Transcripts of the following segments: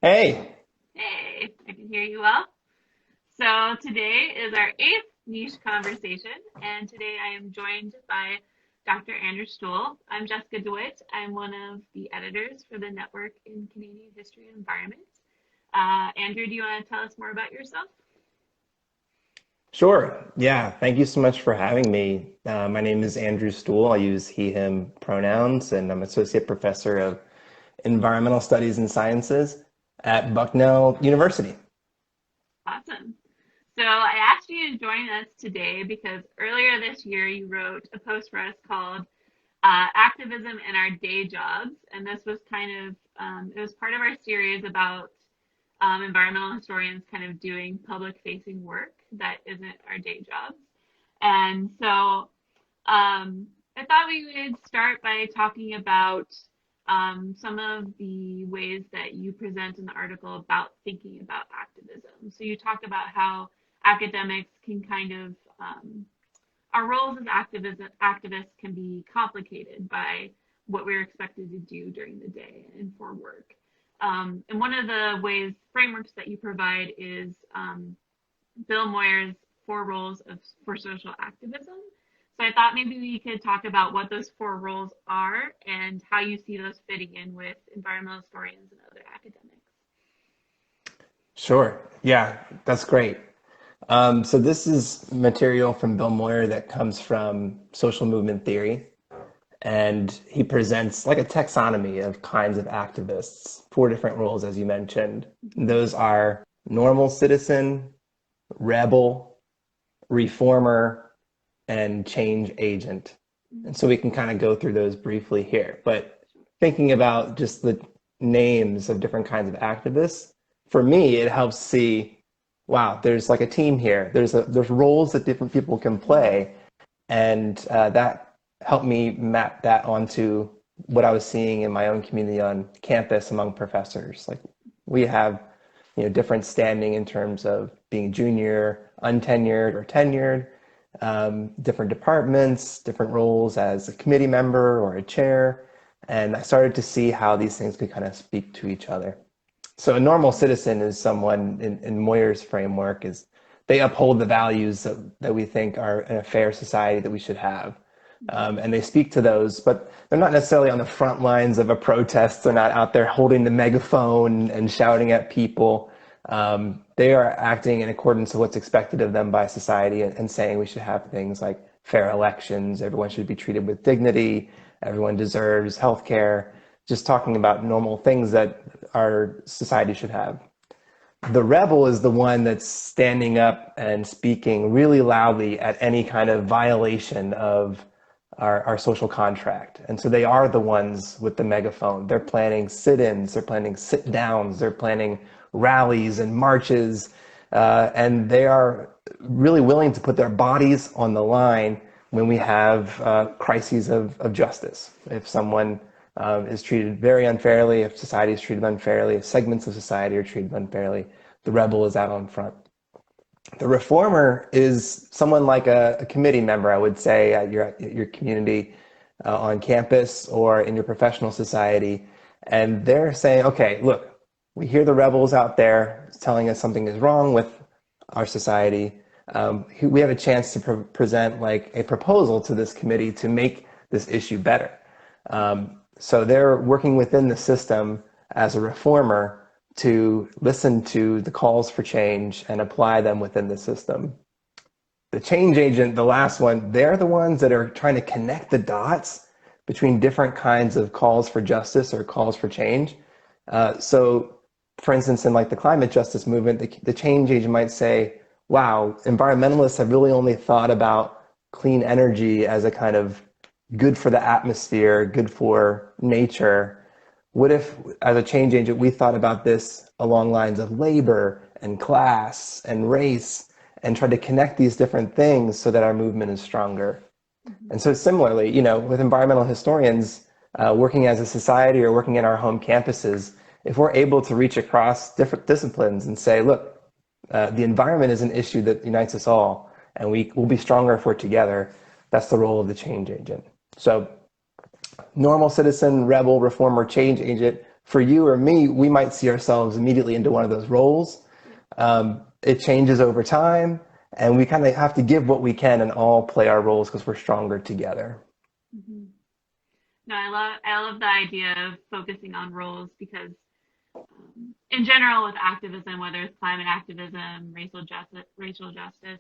Hey, Hey, I can hear you well. So today is our eighth niche conversation, and today I am joined by Dr. Andrew Stuhl. I'm Jessica DeWitt. I'm one of the editors for the Network in Canadian History and Environment. Andrew, do you want to tell us more about yourself? sure. Yeah, thank you so much for having me. My name is Andrew Stuhl. I use he, him pronouns, and I'm Associate Professor of Environmental Studies and Sciences at Bucknell University. Awesome. So I asked you to join us today because earlier this year you wrote a post for us called Activism and Our Day Jobs. And this was it was part of our series about environmental historians kind of doing public facing work that isn't our day jobs. And so I thought we would start by talking about some of the ways that you present in the article about thinking about activism. So you talk about how academics can our roles as activists can be complicated by what we're expected to do during the day and for work. And one of the frameworks that you provide is Bill Moyer's four roles for social activism. So I thought maybe we could talk about what those four roles are and how you see those fitting in with environmental historians and other academics. Sure. Yeah, that's great. So this is material from Bill Moyer that comes from social movement theory, and he presents like a taxonomy of kinds of activists, four different roles, as you mentioned. Those are normal citizen, rebel, reformer, and change agent. And so we can kind of go through those briefly here. But thinking about just the names of different kinds of activists, for me, it helps see, wow, there's like a team here. There's roles that different people can play, and that helped me map that onto what I was seeing in my own community on campus among professors. Like we have, different standing in terms of being junior, untenured, or tenured, different departments, different roles as a committee member or a chair. And I started to see how these things could kind of speak to each other. So a normal citizen is someone in Moyer's framework is they uphold the values that we think are in a fair society that we should have. And they speak to those, but they're not necessarily on the front lines of a protest. They're not out there holding the megaphone and shouting at people. They are acting in accordance with what's expected of them by society and saying we should have things like fair elections, everyone should be treated with dignity, everyone deserves health care, just talking about normal things that our society should have. The rebel is the one that's standing up and speaking really loudly at any kind of violation of our social contract. And so they are the ones with the megaphone. They're planning sit-ins, they're planning sit-downs, they're planning rallies and marches, and they are really willing to put their bodies on the line when we have crises of justice. If someone is treated very unfairly, if society is treated unfairly, if segments of society are treated unfairly, the rebel is out on front. The reformer is someone like a committee member, I would say, at your community on campus or in your professional society. And they're saying, okay, look, we hear the rebels out there telling us something is wrong with our society. We have a chance to present like a proposal to this committee to make this issue better. So they're working within the system as a reformer to listen to the calls for change and apply them within the system. The change agent, the last one, they're the ones that are trying to connect the dots between different kinds of calls for justice or calls for change. So, for instance, in like the climate justice movement, the change agent might say, wow, environmentalists have really only thought about clean energy as a kind of good for the atmosphere, good for nature. What if, as a change agent, we thought about this along lines of labor and class and race and tried to connect these different things so that our movement is stronger? Mm-hmm. And so similarly, with environmental historians working as a society or working in our home campuses, if we're able to reach across different disciplines and say, look, the environment is an issue that unites us all, and we will be stronger if we're together, that's the role of the change agent. So normal citizen, rebel, reformer, change agent, for you or me, we might see ourselves immediately into one of those roles. It changes over time, and we kind of have to give what we can and all play our roles because we're stronger together. Mm-hmm. No, I love the idea of focusing on roles because in general with activism, whether it's climate activism, racial justice,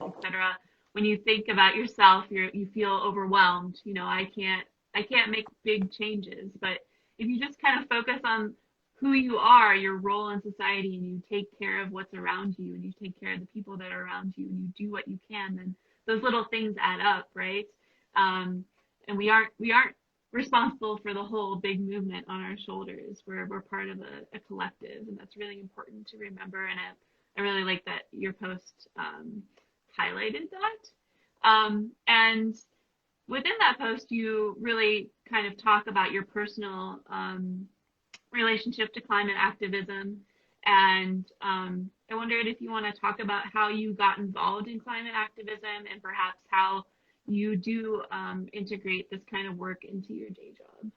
etc., when you think about yourself, you feel overwhelmed. I can't make big changes, but if you just kind of focus on who you are, your role in society, and you take care of what's around you, and you take care of the people that are around you, and you do what you can, then those little things add up, right? And we aren't responsible for the whole big movement on our shoulders. We're part of a collective, and that's really important to remember. And I really like that your post highlighted that. And within that post, you really kind of talk about your personal relationship to climate activism. And I wondered if you want to talk about how you got involved in climate activism and perhaps how you do integrate this kind of work into your day job.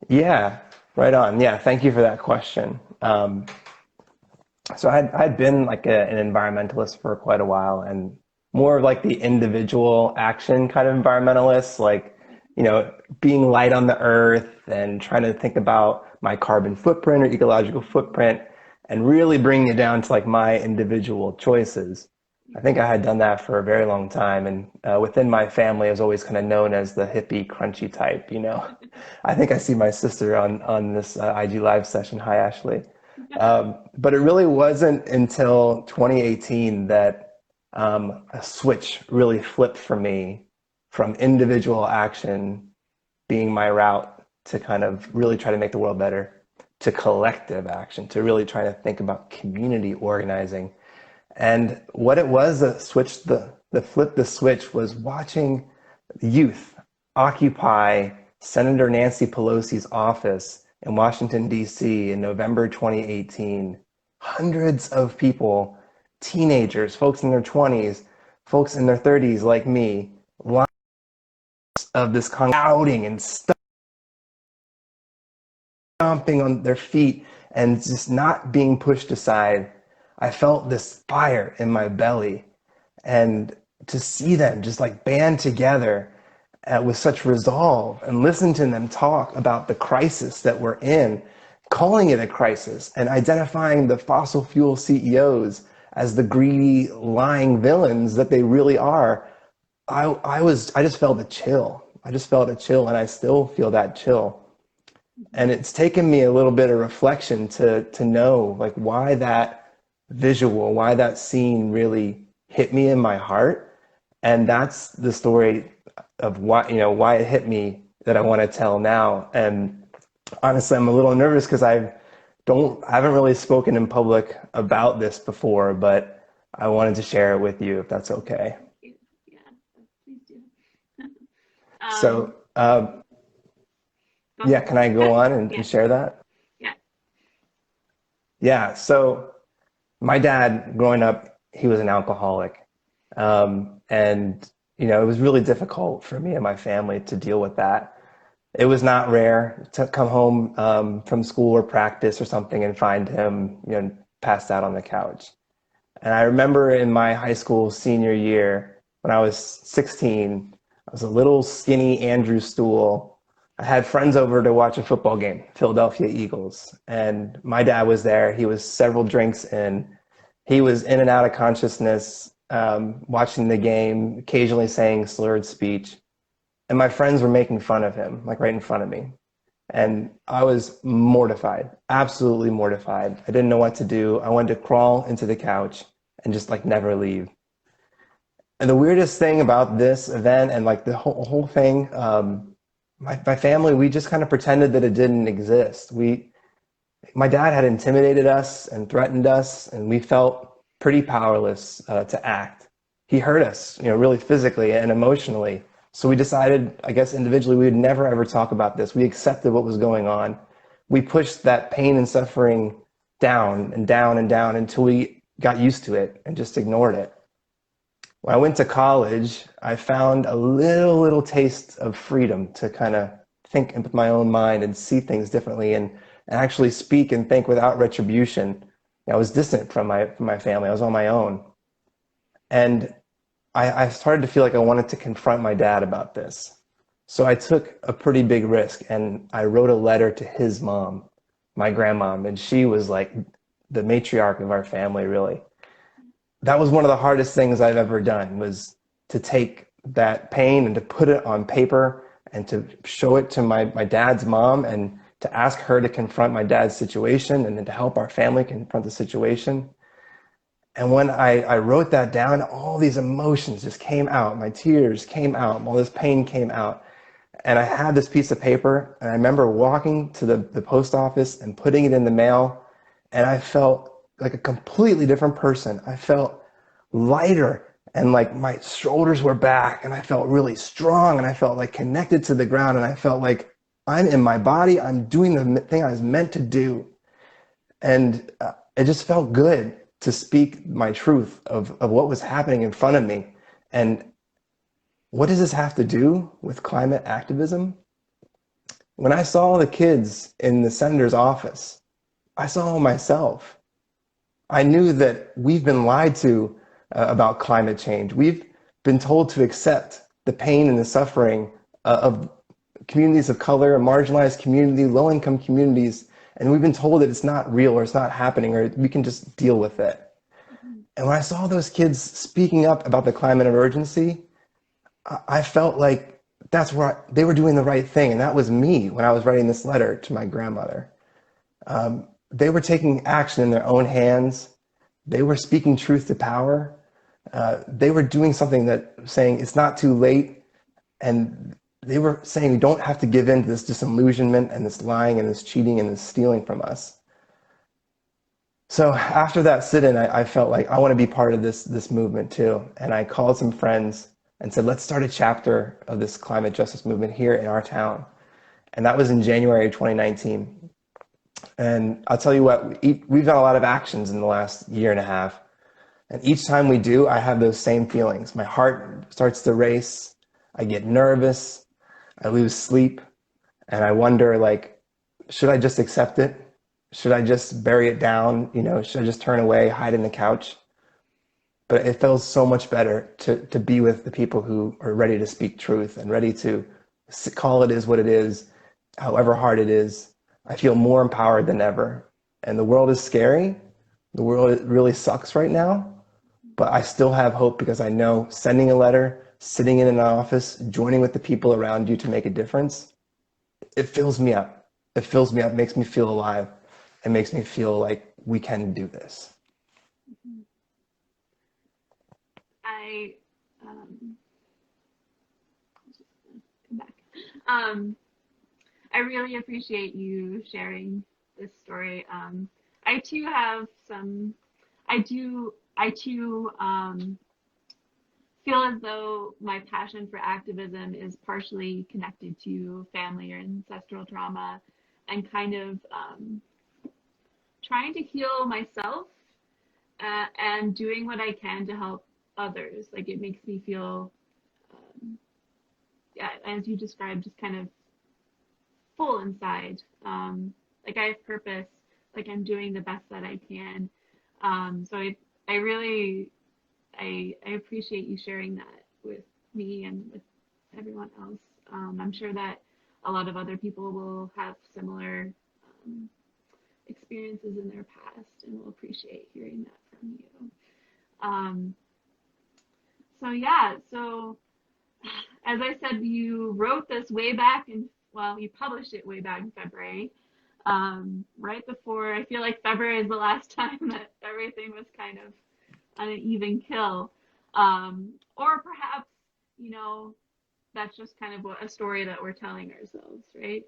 Yeah, right on. Yeah, thank you for that question. So I'd been like an environmentalist for quite a while, and more of like the individual action kind of environmentalist, like, being light on the earth and trying to think about my carbon footprint or ecological footprint and really bringing it down to like my individual choices. I think I had done that for a very long time, and within my family, I was always kind of known as the hippie, crunchy type. I think I see my sister on this IG Live session. Hi, Ashley. But it really wasn't until 2018 that a switch really flipped for me from individual action being my route to kind of really try to make the world better, to collective action, to really try to think about community organizing. And what it was that switched the flip the switch was watching youth occupy Senator Nancy Pelosi's office in Washington, D.C. in November 2018. Hundreds of people, teenagers, folks in their 20s, folks in their 30s like me, lots of this shouting and stomping on their feet and just not being pushed aside. I felt this fire in my belly, and to see them just like band together with such resolve and listen to them talk about the crisis that we're in, calling it a crisis and identifying the fossil fuel CEOs as the greedy, lying villains that they really are. I just felt a chill. I just felt a chill, and I still feel that chill. And it's taken me a little bit of reflection to know like why that visual, why that scene really hit me in my heart. And that's the story of why it hit me that I want to tell now. And honestly, I'm a little nervous because I haven't really spoken in public about this before, but I wanted to share it with you if that's okay. Yeah, please do. So, Go yeah, ahead. can I go on and, Yeah, and share that? yeah. Yeah, so my dad, growing up, he was an alcoholic. And, it was really difficult for me and my family to deal with that. It was not rare to come home from school or practice or something and find him, passed out on the couch. And I remember in my high school senior year, when I was 16, I was a little skinny Andrew Stuhl. I had friends over to watch a football game, Philadelphia Eagles, and my dad was there. He was several drinks in. He was in and out of consciousness, watching the game, occasionally saying slurred speech. And my friends were making fun of him, like right in front of me. And I was mortified, absolutely mortified. I didn't know what to do. I wanted to crawl into the couch and just like never leave. And the weirdest thing about this event and like the whole thing, my family, we just kind of pretended that it didn't exist. My dad had intimidated us and threatened us, and we felt pretty powerless to act. He hurt us, really physically and emotionally. So we decided, I guess individually, we would never ever talk about this. We accepted what was going on. We pushed that pain and suffering down and down and down until we got used to it and just ignored it. When I went to college, I found a little taste of freedom to kind of think with my own mind and see things differently and actually speak and think without retribution. I was distant from my family. I was on my own. And I started to feel like I wanted to confront my dad about this. So I took a pretty big risk and I wrote a letter to his mom, my grandmom, and she was like the matriarch of our family, really. That was one of the hardest things I've ever done was to take that pain and to put it on paper and to show it to my dad's mom and to ask her to confront my dad's situation and then to help our family confront the situation. And when I wrote that down, all these emotions just came out. My tears came out. All this pain came out. And I had this piece of paper, and I remember walking to the post office and putting it in the mail, and I felt like a completely different person. I felt lighter, and like my shoulders were back, and I felt really strong, and I felt like connected to the ground, and I felt like I'm in my body. I'm doing the thing I was meant to do. And it just felt good to speak my truth of what was happening in front of me. And what does this have to do with climate activism? When I saw the kids in the senator's office, I saw myself. I knew that we've been lied to about climate change. We've been told to accept the pain and the suffering of communities of color, marginalized community, low-income communities, and we've been told that it's not real or it's not happening or we can just deal with it. And when I saw those kids speaking up about the climate emergency, I felt like that's where they were doing the right thing. And that was me when I was writing this letter to my grandmother. They were taking action in their own hands. They were speaking truth to power. They were doing something that saying it's not too late. And they were saying we don't have to give in to this disillusionment and this lying and this cheating and this stealing from us. So after that sit-in, I felt like I want to be part of this movement too. And I called some friends and said, let's start a chapter of this climate justice movement here in our town. And that was in January 2019. And I'll tell you what, we've done a lot of actions in the last year and a half. And each time we do, I have those same feelings. My heart starts to race. I get nervous. I lose sleep. And I wonder, like, should I just accept it? Should I just bury it down? Should I just turn away, hide in the couch? But it feels so much better to be with the people who are ready to speak truth and ready to call it is what it is, however hard it is. I feel more empowered than ever. And the world is scary. The world really sucks right now. But I still have hope because I know sending a letter, sitting in an office, joining with the people around you to make a difference, it fills me up. It fills me up, makes me feel alive. It makes me feel like we can do this. I come back. I really appreciate you sharing this story. I too have some. I too feel as though my passion for activism is partially connected to family or ancestral trauma, and kind of trying to heal myself and doing what I can to help others. Like it makes me feel, yeah, as you described, just kind of full inside. Like I have purpose. Like I'm doing the best that I can. So I really, I appreciate you sharing that with me and with everyone else. I'm sure that a lot of other people will have similar experiences in their past and will appreciate hearing that from you. So yeah, so as I said, you wrote this way back in, well, you published it way back in February, right before, I feel like February is the last time that everything was kind of on an even kill. Or perhaps, that's just kind of a story that we're telling ourselves, right?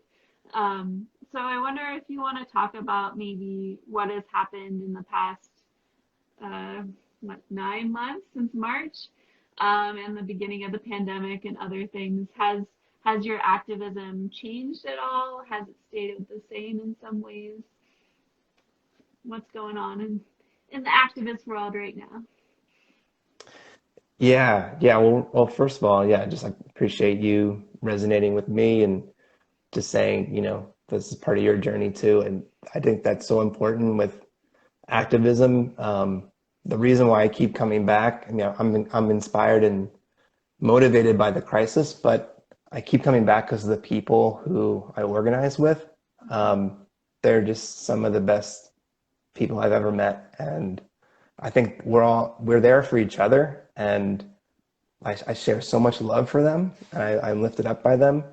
So I wonder if you want to talk about maybe what has happened in the past, 9 months since March, and the beginning of the pandemic and other things. Has your activism changed at all? Has it stayed the same in some ways? What's going on in the activist world right now? Yeah. Well, first of all, yeah, just like appreciate you resonating with me. And just saying, this is part of your journey too. And I think that's so important with activism. The reason why I keep coming back, I'm inspired and motivated by the crisis, but I keep coming back because of the people who I organize with. They're just some of the best people I've ever met, and I think we're there for each other, and I share so much love for them. I'm lifted up by them,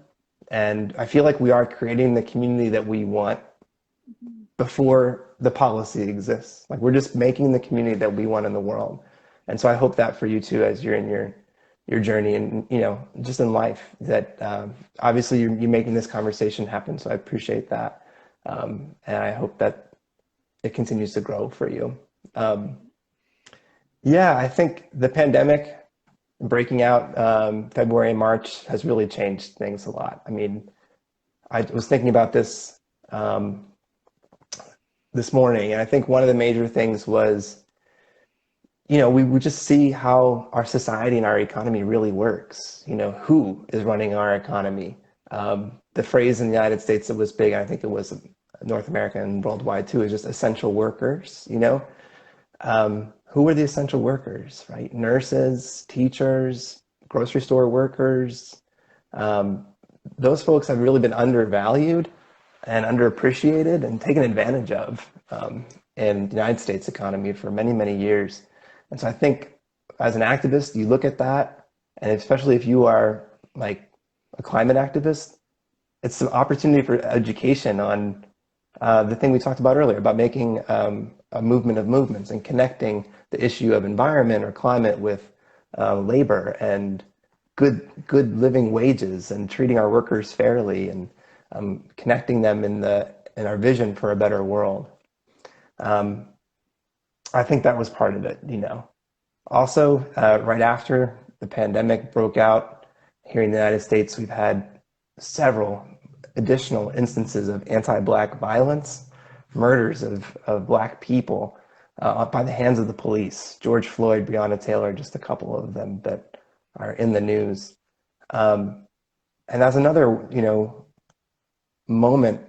and I feel like we are creating the community that we want before the policy exists. Like we're just making the community that we want in the world. And so I hope that for you too, as you're in your journey and, just in life, that obviously you're making this conversation happen. So I appreciate that. And I hope that it continues to grow for you. Yeah, I think the pandemic breaking out February and March has really changed things a lot. I mean, I was thinking about this this morning, and I think one of the major things was, we would just see how our society and our economy really works. Who is running our economy? The phrase in the United States that was big, and I think it was North America and worldwide too, is just essential workers. Who are the essential workers, right? Nurses, teachers, grocery store workers. Those folks have really been undervalued and underappreciated and taken advantage of in the United States economy for many, many years. And so I think as an activist, you look at that, and especially if you are like a climate activist, it's an opportunity for education on the thing we talked about earlier about making a movement of movements and connecting the issue of environment or climate with labor and good living wages and treating our workers fairly and connecting them in our vision for a better world. I think that was part of it, Also, right after the pandemic broke out here in the United States, we've had several additional instances of anti-Black violence, murders of Black people by the hands of the police. George Floyd, Breonna Taylor, just a couple of them that are in the news. And that's another, moment,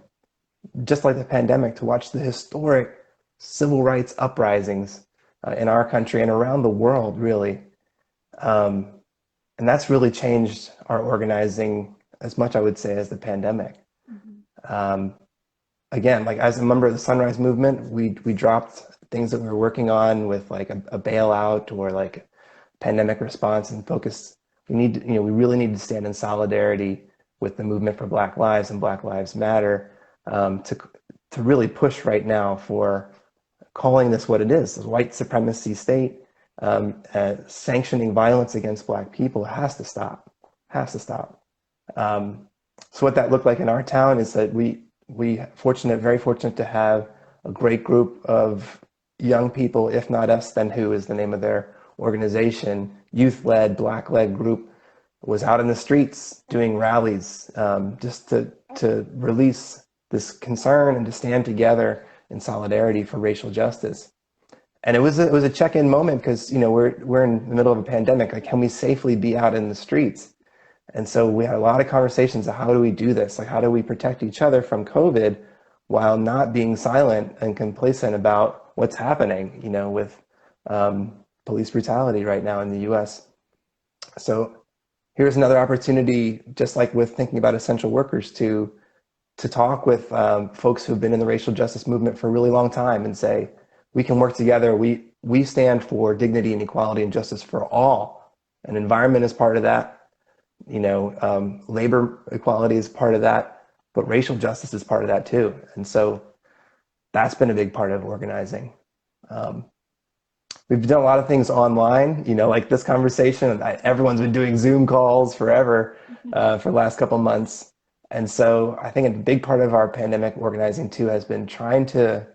just like the pandemic, to watch the historic civil rights uprisings in our country and around the world, really. And that's really changed our organizing as much, I would say, as the pandemic. Again, like as a member of the Sunrise Movement, we dropped things that we were working on with like a bailout or like pandemic response and focus. We really need to stand in solidarity with the movement for Black Lives and Black Lives Matter to really push right now for calling this what it is, this white supremacy state, sanctioning violence against Black people has to stop, So what that looked like in our town is that very fortunate to have a great group of young people, If Not Us, Then Who is the name of their organization, youth-led, Black-led group, was out in the streets doing rallies just to release this concern and to stand together in solidarity for racial justice. And it was a check-in moment because we're in the middle of a pandemic. Like, can we safely be out in the streets? And so we had a lot of conversations of how do we do this? Like, how do we protect each other from COVID while not being silent and complacent about what's happening, with police brutality right now in the U.S. So here's another opportunity, just like with thinking about essential workers, to talk with folks who've been in the racial justice movement for a really long time and say, we can work together. We stand for dignity and equality and justice for all. And environment is part of that. Labor equality is part of that, but racial justice is part of that too. And so that's been a big part of organizing. We've done a lot of things online, like this conversation. Everyone's been doing Zoom calls forever for the last couple of months. And so I think a big part of our pandemic organizing too has been trying to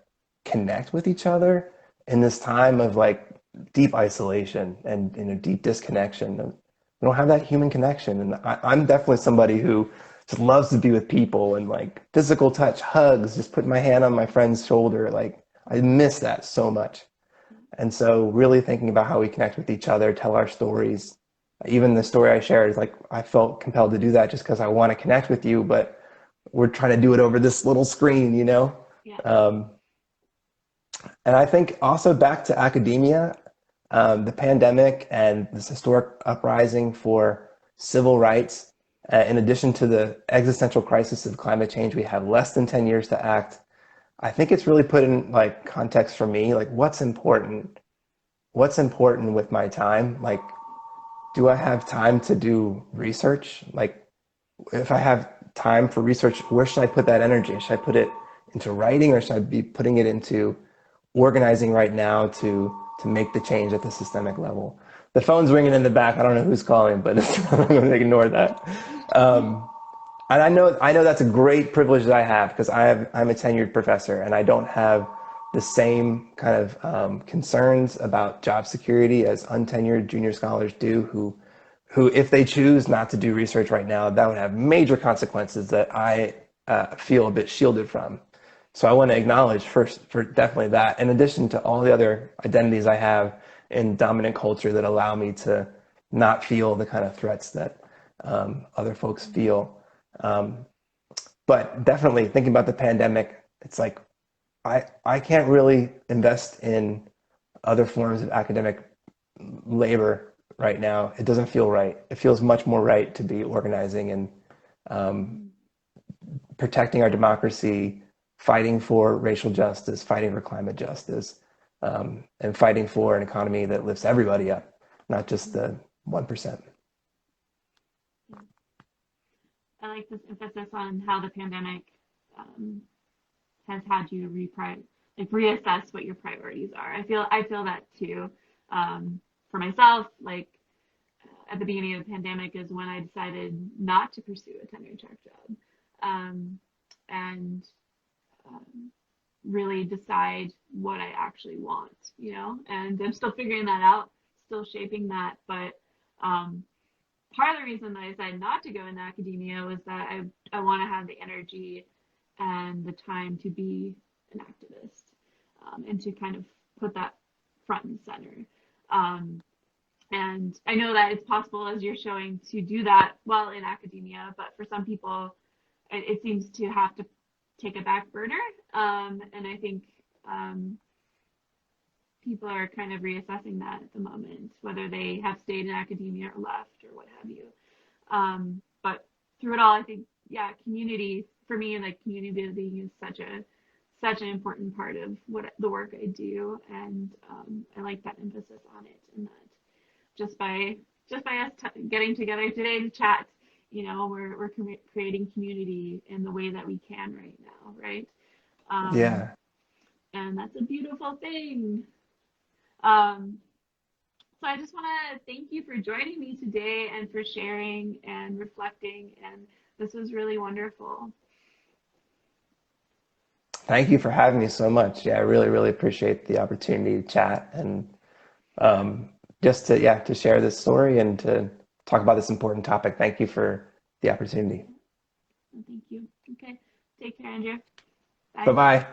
connect with each other in this time of like deep isolation and deep disconnection. We don't have that human connection. And I'm definitely somebody who just loves to be with people and like physical touch, hugs, just putting my hand on my friend's shoulder. Like I miss that so much. And so really thinking about how we connect with each other, tell our stories. Even the story I shared is like, I felt compelled to do that just because I want to connect with you, but we're trying to do it over this little screen, you know? Yeah. Um, and I think also back to academia, the pandemic and this historic uprising for civil rights, in addition to the existential crisis of climate change, we have less than 10 years to act. I think it's really put in like context for me, like what's important with my time? Like, do I have time to do research? Like, if I have time for research, where should I put that energy? Should I put it into writing, or should I be putting it into organizing right now to make the change at the systemic level? The phone's ringing in the back. I don't know who's calling, but I'm going to ignore that. Um, and I know that's a great privilege that I have because I'm a tenured professor and I don't have the same kind of concerns about job security as untenured junior scholars do, who if they choose not to do research right now, that would have major consequences that I feel a bit shielded from. So I want to acknowledge first for definitely that, in addition to all the other identities I have in dominant culture that allow me to not feel the kind of threats that other folks feel. Um, but definitely thinking about the pandemic, it's like I can't really invest in other forms of academic labor right now. It doesn't feel right. It feels much more right to be organizing and um, protecting our democracy, fighting for racial justice, fighting for climate justice, and fighting for an economy that lifts everybody up, not just the 1%. I like this emphasis on how the pandemic um, has had you reassess what your priorities are. I feel that too. For myself, like at the beginning of the pandemic is when I decided not to pursue a tenure track job, and um, really decide what I actually want, And I'm still figuring that out, still shaping that. But um, part of the reason that I decided not to go into academia was that I want to have the energy and the time to be an activist, and to kind of put that front and center. Um, and I know that it's possible, as you're showing, to do that while in academia, but for some people, it seems to have to take a back burner. And I think people are kind of reassessing that at the moment, whether they have stayed in academia or left or what have you. But through it all, I think, yeah, community for me, like community building is such an important part of what the work I do, and I like that emphasis on it, and that just by us getting together today to chat, we're creating community in the way that we can right now, right? Um, Yeah. and that's a beautiful thing. Um, so I just want to thank you for joining me today and for sharing and reflecting. And this was really wonderful. Thank you for having me so much. Yeah, I really, really appreciate the opportunity to chat and um, just to, yeah, to share this story and to talk about this important topic. Thank you for the opportunity. Thank you. Okay. Take care, Andrew. Bye. Bye-bye.